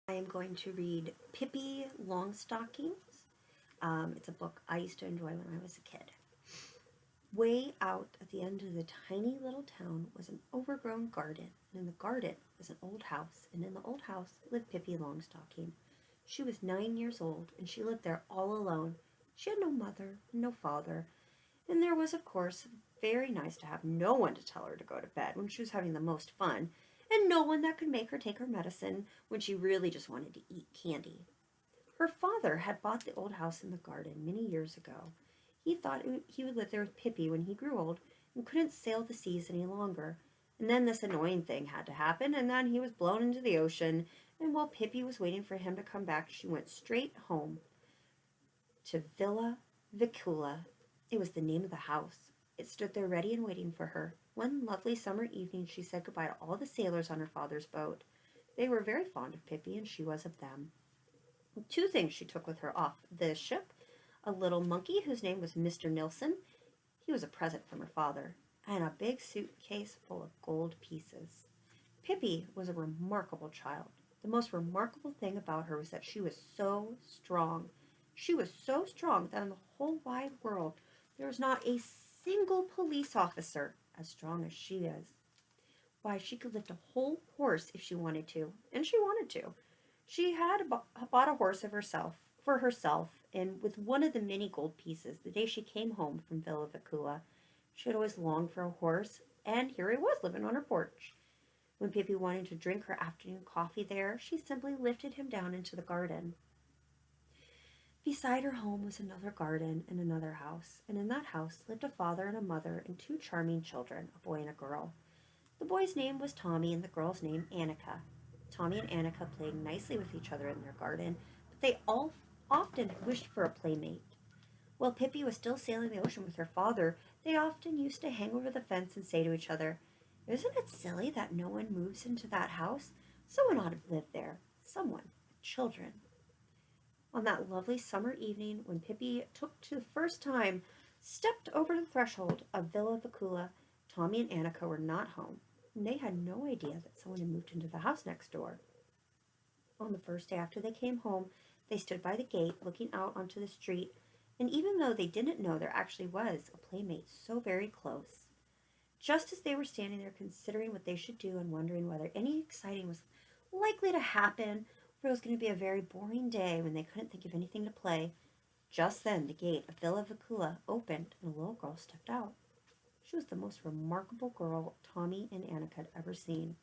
I am going to read Pippi Longstockings. It's a book I used to enjoy when I was a kid. Way out at the end of the tiny little town was an overgrown garden, and in the garden was an old house, and in the old house lived Pippi Longstocking. She was 9 years old, and she lived there all alone. She had no mother, no father, and there was, of course, very nice to have no one to tell her to go to bed when she was having the most fun, and no one that could make her take her medicine when she really just wanted to eat candy. Her father had bought the old house in the garden many years ago. He thought he would live there with Pippi when he grew old and couldn't sail the seas any longer. And then this annoying thing had to happen, and then he was blown into the ocean. And while Pippi was waiting for him to come back, she went straight home to Villa Vicula. It was the name of the house. It stood there ready and waiting for her. One lovely summer evening she said goodbye to all the sailors on her father's boat. They were very fond of Pippi, and she was of them. Two things she took with her off the ship: a little monkey whose name was Mr. Nilsson. He was a present from her father, and a big suitcase full of gold pieces. Pippi was a remarkable child. The most remarkable thing about her was that she was so strong. She was so strong that in the whole wide world there was not a single police officer as strong as she is. Why, she could lift a whole horse if she wanted to, and she wanted to. She had bought a horse of herself for herself, and with one of the many gold pieces, the day she came home from Villa Vicula, she had always longed for a horse, and here he was living on her porch. When Pippi wanted to drink her afternoon coffee there, she simply lifted him down into the garden. Beside her home was another garden and another house, and in that house lived a father and a mother and two charming children, a boy and a girl. The boy's name was Tommy and the girl's name Annika. Tommy and Annika played nicely with each other in their garden, but they all often wished for a playmate. While Pippi was still sailing the ocean with her father, they often used to hang over the fence and say to each other, "Isn't it silly that no one moves into that house? Someone ought to live there. Someone with children." On that lovely summer evening, when Pippi took to the first time stepped over the threshold of Villa Vicula, Tommy and Annika were not home, and they had no idea that someone had moved into the house next door. On the first day after they came home, they stood by the gate looking out onto the street, and even though they didn't know there actually was a playmate so very close, just as they were standing there considering what they should do and wondering whether any exciting was likely to happen, or it was going to be a very boring day when they couldn't think of anything to play, just then the gate of Villa Vicula opened and a little girl stepped out. She was the most remarkable girl Tommy and Annika had ever seen.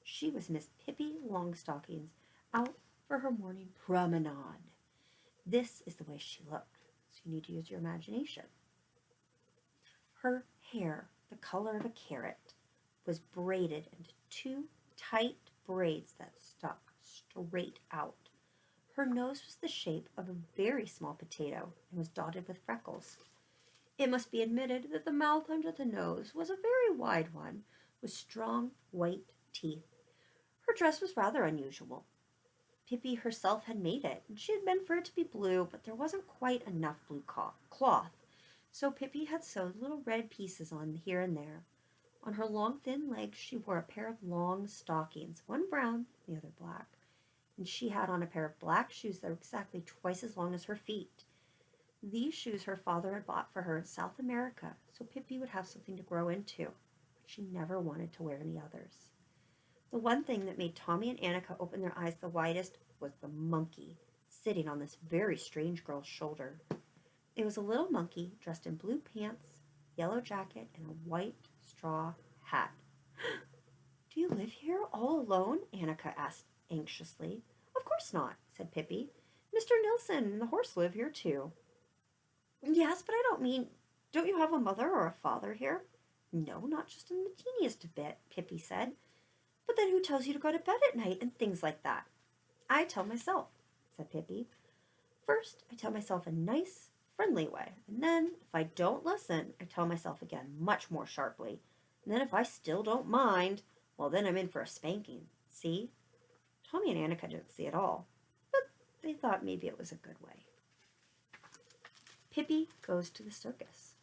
She was Miss Pippi Longstockings, out for her morning promenade. This is the way she looked, so you need to use your imagination. Her hair, the color of a carrot, was braided into two tight braids that stuck straight out. Her nose was the shape of a very small potato and was dotted with freckles. It must be admitted that the mouth under the nose was a very wide one, with strong white teeth. Her dress was rather unusual. Pippi herself had made it, and she had meant for it to be blue, but there wasn't quite enough blue cloth, so Pippi had sewed little red pieces on here and there. On her long thin legs she wore a pair of long stockings, one brown, the other black, and she had on a pair of black shoes that were exactly twice as long as her feet. These shoes her father had bought for her in South America, so Pippi would have something to grow into, but she never wanted to wear any others. The one thing that made Tommy and Annika open their eyes the widest was the monkey, sitting on this very strange girl's shoulder. It was a little monkey dressed in blue pants, yellow jacket, and a white straw hat. "Do you live here all alone?" Annika asked anxiously. "Of course not," said Pippi. "Mr. Nilsson and the horse live here too." "Yes, but don't you have a mother or a father here?" "No, not just in the teeniest bit," Pippi said. "But then who tells you to go to bed at night and things like that?" "I tell myself," said Pippi. "First, I tell myself a nice, friendly way, and then, if I don't listen, I tell myself again much more sharply. And then if I still don't mind, well, then I'm in for a spanking. See?" Tommy and Annika didn't see it all, but they thought maybe it was a good way. Pippi goes to the circus.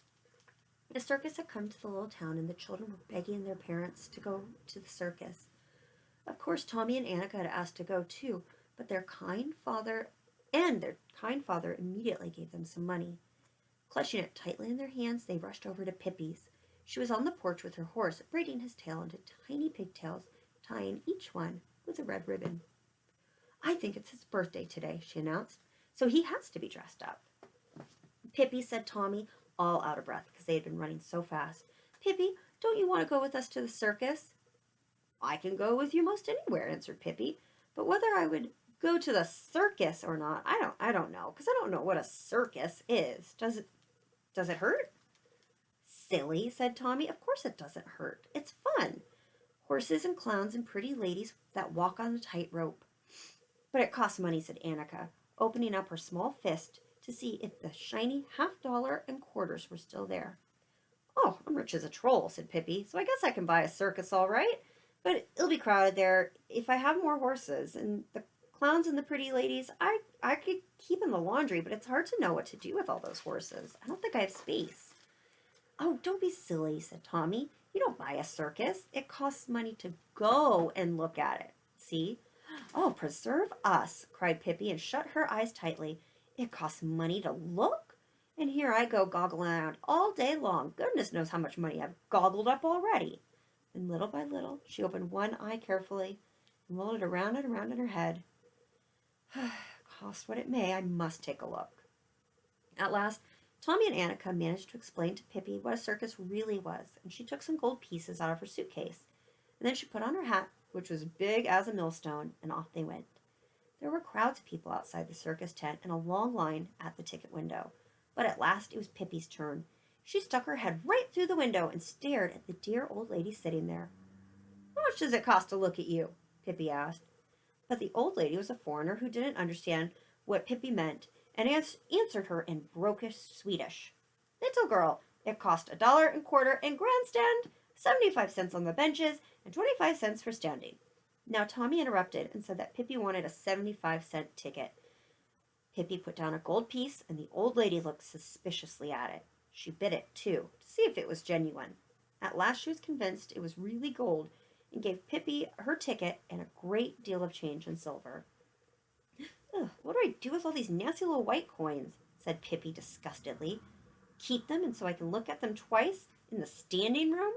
The circus had come to the little town, and the children were begging their parents to go to the circus. Of course, Tommy and Annika had asked to go too, but their kind father immediately gave them some money. Clutching it tightly in their hands, they rushed over to Pippi's. She was on the porch with her horse, braiding his tail into tiny pigtails, tying each one with a red ribbon. "I think it's his birthday today," she announced, "so he has to be dressed up." "Pippi," said Tommy, all out of breath because they had been running so fast. "Pippi, don't you want to go with us to the circus?" "I can go with you most anywhere," answered Pippi, "but whether I would go to the circus or not, I don't know, because I don't know what a circus is. Does it hurt?" "Silly," said Tommy. "Of course it doesn't hurt. It's fun. Horses and clowns and pretty ladies that walk on a tightrope." "But it costs money," said Annika, opening up her small fist to see if the shiny half-dollar and quarters were still there. "Oh, I'm rich as a troll," said Pippi, "so I guess I can buy a circus all right. But it'll be crowded there if I have more horses. And the clowns and the pretty ladies, I could keep in the laundry, but it's hard to know what to do with all those horses. I don't think I have space." "Oh, don't be silly," said Tommy. "You don't buy a circus. It costs money to go and look at it. See?" "Oh, preserve us," cried Pippi and shut her eyes tightly. "It costs money to look? And here I go goggling around all day long. Goodness knows how much money I've goggled up already." And little by little, she opened one eye carefully and rolled it around and around in her head. "Cost what it may, I must take a look." At last, Tommy and Annika managed to explain to Pippi what a circus really was, and she took some gold pieces out of her suitcase. And then she put on her hat, which was big as a millstone, and off they went. There were crowds of people outside the circus tent and a long line at the ticket window. But at last it was Pippi's turn. She stuck her head right through the window and stared at the dear old lady sitting there. "How much does it cost to look at you?" Pippi asked. But the old lady was a foreigner who didn't understand what Pippi meant and answered her in brokish Swedish. "Little girl, it cost $1.25 in grandstand, 75 cents on the benches, and 25 cents for standing." Now Tommy interrupted and said that Pippi wanted a 75-cent ticket. Pippi put down a gold piece, and the old lady looked suspiciously at it. She bit it, too, to see if it was genuine. At last she was convinced it was really gold and gave Pippi her ticket and a great deal of change in silver. "Ugh, what do I do with all these nasty little white coins?" said Pippi disgustedly. "Keep them and so I can look at them twice in the standing room?"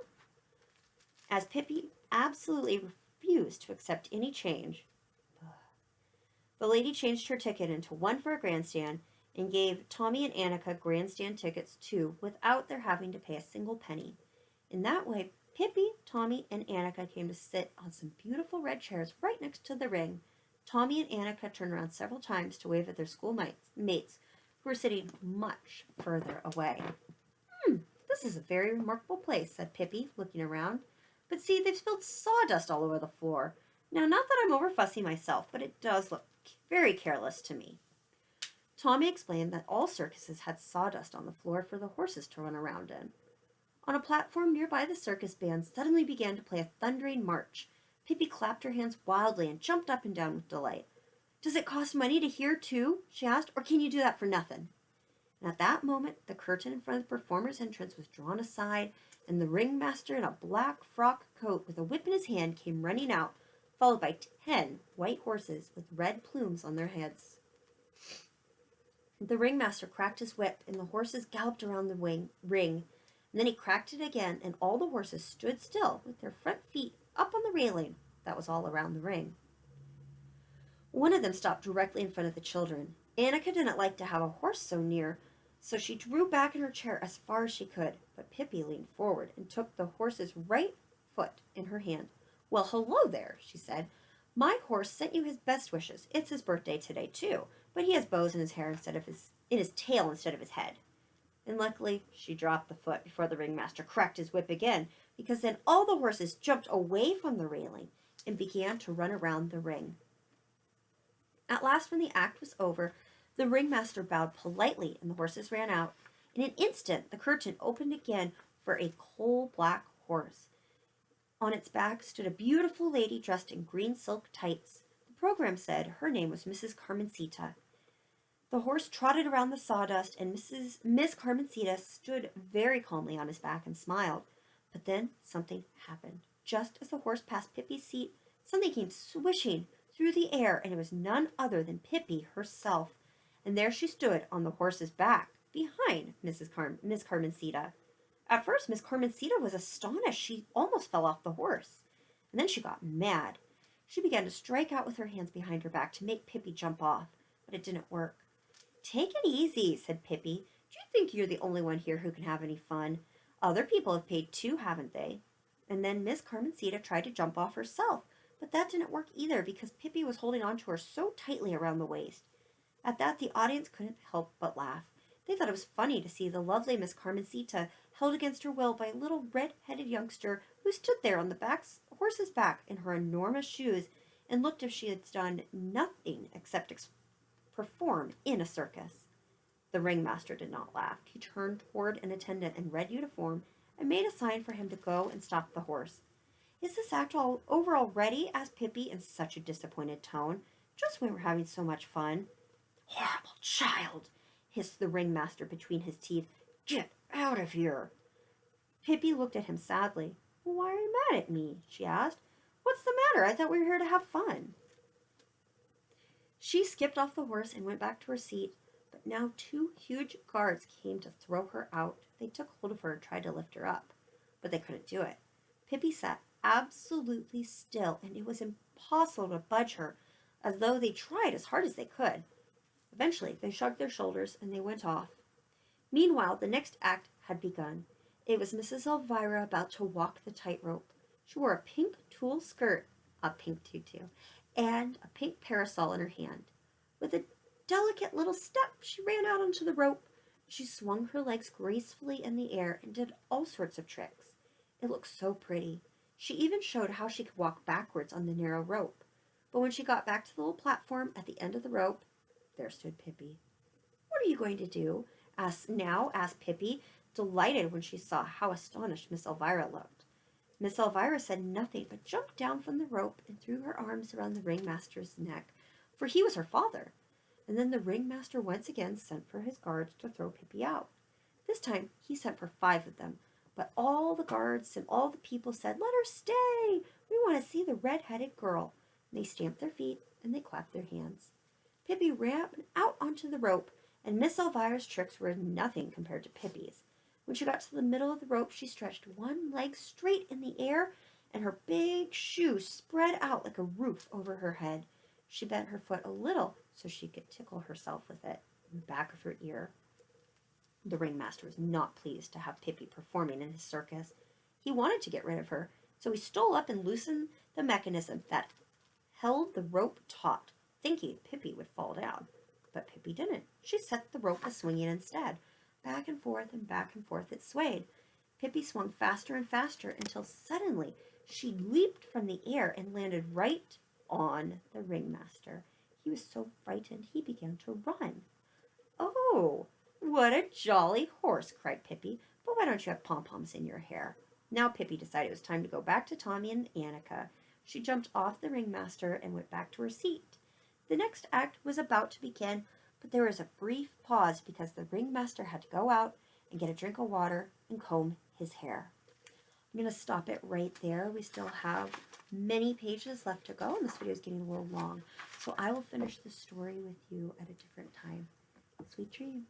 As Pippi absolutely refused to accept any change, the lady changed her ticket into one for a grandstand and gave Tommy and Annika grandstand tickets too, without their having to pay a single penny. In that way, Pippi, Tommy, and Annika came to sit on some beautiful red chairs right next to the ring. Tommy and Annika turned around several times to wave at their schoolmates who were sitting much further away. "This is a very remarkable place," said Pippi, looking around. "But see, they've spilled sawdust all over the floor. Now, not that I'm over fussy myself, but it does look very careless to me." Tommy explained that all circuses had sawdust on the floor for the horses to run around in. On a platform nearby, the circus band suddenly began to play a thundering march. Pippi clapped her hands wildly and jumped up and down with delight. "Does it cost money to hear, too?" she asked, "or can you do that for nothing?" And at that moment, the curtain in front of the performer's entrance was drawn aside, and the ringmaster in a black frock coat with a whip in his hand came running out, followed by 10 white horses with red plumes on their heads. The ringmaster cracked his whip, and the horses galloped around the ring. And then he cracked it again, and all the horses stood still with their front feet up on the railing that was all around the ring. One of them stopped directly in front of the children. Annika didn't like to have a horse so near, so she drew back in her chair as far as she could, but Pippi leaned forward and took the horse's right foot in her hand. "Well, hello there," she said. "My horse sent you his best wishes. It's his birthday today, too, but he has bows in his hair in his tail instead of his head." And luckily, she dropped the foot before the ringmaster cracked his whip again, because then all the horses jumped away from the railing and began to run around the ring. At last, when the act was over, the ringmaster bowed politely and the horses ran out. In an instant, the curtain opened again for a coal-black horse. On its back stood a beautiful lady dressed in green silk tights. The program said her name was Mrs. Carmencita. The horse trotted around the sawdust, and Miss Carmencita stood very calmly on his back and smiled. But then something happened. Just as the horse passed Pippi's seat, something came swishing through the air, and it was none other than Pippi herself. And there she stood on the horse's back, behind Miss Carmencita. At first, Miss Carmencita was astonished. She almost fell off the horse. And then she got mad. She began to strike out with her hands behind her back to make Pippi jump off, but it didn't work. "Take it easy," said Pippi. "Do you think you're the only one here who can have any fun? Other people have paid too, haven't they?" And then Miss Carmencita tried to jump off herself, but that didn't work either because Pippi was holding on to her so tightly around the waist. At that, the audience couldn't help but laugh. They thought it was funny to see the lovely Miss Carmencita held against her will by a little red-headed youngster who stood there on the horse's back in her enormous shoes and looked as if she had done nothing except perform in a circus. The ringmaster did not laugh. He turned toward an attendant in red uniform and made a sign for him to go and stop the horse. "Is this act all over already?" asked Pippi in such a disappointed tone. "Just when we're having so much fun." "Horrible child!" hissed the ringmaster between his teeth. "Get out of here!" Pippi looked at him sadly. "Why are you mad at me?" she asked. "What's the matter? I thought we were here to have fun." She skipped off the horse and went back to her seat, but now 2 huge guards came to throw her out. They took hold of her and tried to lift her up, but they couldn't do it. Pippi sat absolutely still, and it was impossible to budge her, as though they tried as hard as they could. Eventually, they shrugged their shoulders and they went off. Meanwhile, the next act had begun. It was Mrs. Elvira about to walk the tightrope. She wore a pink tulle skirt, a pink tutu, and a pink parasol in her hand. With a delicate little step, she ran out onto the rope. She swung her legs gracefully in the air and did all sorts of tricks. It looked so pretty. She even showed how she could walk backwards on the narrow rope. But when she got back to the little platform at the end of the rope, there stood Pippi. "What are you going to do?" asked Pippi, delighted when she saw how astonished Miss Elvira looked. Miss Elvira said nothing, but jumped down from the rope and threw her arms around the ringmaster's neck, for he was her father. And then the ringmaster once again sent for his guards to throw Pippi out. This time he sent for 5 of them, but all the guards and all the people said, "Let her stay! We want to see the red-headed girl." And they stamped their feet and they clapped their hands. Pippi ran out onto the rope, and Miss Elvira's tricks were nothing compared to Pippi's. When she got to the middle of the rope, she stretched one leg straight in the air, and her big shoe spread out like a roof over her head. She bent her foot a little so she could tickle herself with it in the back of her ear. The ringmaster was not pleased to have Pippi performing in his circus. He wanted to get rid of her, so he stole up and loosened the mechanism that held the rope taut, thinking Pippi would fall down. But Pippi didn't. She set the rope a-swinging instead. Back and forth it swayed. Pippi swung faster and faster until suddenly she leaped from the air and landed right on the ringmaster. He was so frightened he began to run. "Oh, what a jolly horse!" cried Pippi. "But why don't you have pom-poms in your hair?" Now Pippi decided it was time to go back to Tommy and Annika. She jumped off the ringmaster and went back to her seat. The next act was about to begin, but there was a brief pause because the ringmaster had to go out and get a drink of water and comb his hair. I'm going to stop it right there. We still have many pages left to go, and this video is getting a little long. So I will finish the story with you at a different time. Sweet dreams.